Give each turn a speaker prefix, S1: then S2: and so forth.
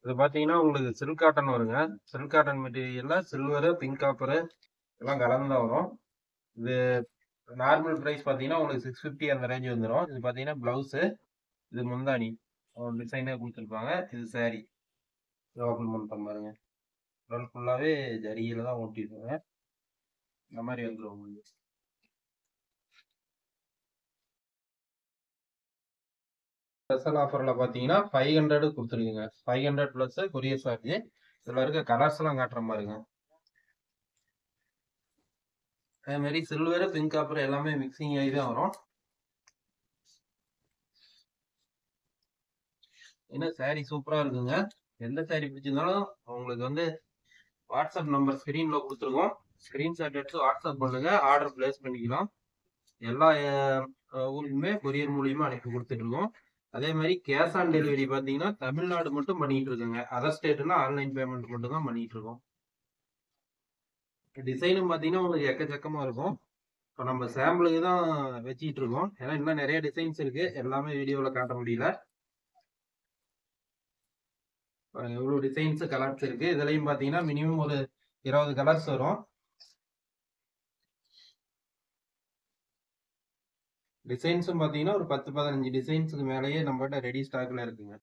S1: இது பார்த்தீங்கன்னா உங்களுக்கு சில்க் காட்டன் வருங்க. சில்க் காட்டன் மெட்டீரியல்ல சில்வரு, பிங்க் காப்பரு எல்லாம் கலந்து தான் வரும். இது நார்மல் பிரைஸ் பார்த்தீங்கன்னா உங்களுக்கு 650 அந்த ரேஞ்ச் வந்துடும். இது பார்த்தீங்கன்னா பிளவுஸு, இது முந்தானி டிசைனாக கொடுத்துருப்பாங்க. இது saree ஓப்பன் பண்ணுற பாருங்க. உடல் ஃபுல்லாகவே ஜரிகையில தான் ஓட்டிருக்காங்க. இந்த மாதிரி வந்துடும் உங்களுக்கு. ஸ்பெஷல் ஆஃபர்ல பார்த்தீங்கன்னா 500 கொடுத்துருக்குங்க. 500 ப்ளஸ் கொரியர் சார்ஜ். இதில் இருக்க கலர்ஸ் எல்லாம் காட்டுற மாதிரிங்க. அதே மாதிரி சில்வர், பிங்க் காப்பர் எல்லாமே மிக்சிங் ஆகி தான் வரும். என்ன saree சூப்பரா இருக்குங்க. எந்த saree பிடிச்சிருந்தாலும் உங்களுக்கு வந்து வாட்ஸ்அப் நம்பர் ஸ்கிரீன்ல கொடுத்துருக்கோம். ஸ்கிரீன்ஷாட் எடுத்து வாட்ஸ்அப் பண்ணுங்க, ஆர்டர் பிளேஸ் பண்ணிக்கலாம். எல்லா ஊருக்குமே கொரியர் மூலியமா அனுப்பி கொடுத்துட்டு இருக்கோம். அதே மாதிரி கேஷ் ஆன் டெலிவரி பார்த்தீங்கன்னா தமிழ்நாடு மட்டும் பண்ணிட்டு இருக்கோங்க. அதர் ஸ்டேட்னா ஆன்லைன் பேமெண்ட் மட்டும் தான் பண்ணிட்டு இருக்கோம். டிசைனும் பார்த்தீங்கன்னா உங்களுக்கு எக்கச்சக்கமா இருக்கும். இப்போ நம்ம சாம்பிளுக்கு தான் வச்சுட்டு இருக்கோம். ஏன்னா இன்னும் நிறைய டிசைன்ஸ் இருக்கு, எல்லாமே வீடியோவில் காட்ட முடியல. எவ்வளவு டிசைன்ஸ் கலர்ஸ் இருக்கு. இதுலயும் பாத்தீங்கன்னா மினிமம் ஒரு 20 கலர்ஸ் வரும். டிசைன்ஸும் பாத்தீங்கன்னா ஒரு 10-15 டிசைன்ஸுக்கு மேலேயே நம்மகிட்ட ரெடி ஸ்டாக்ல இருக்குங்க.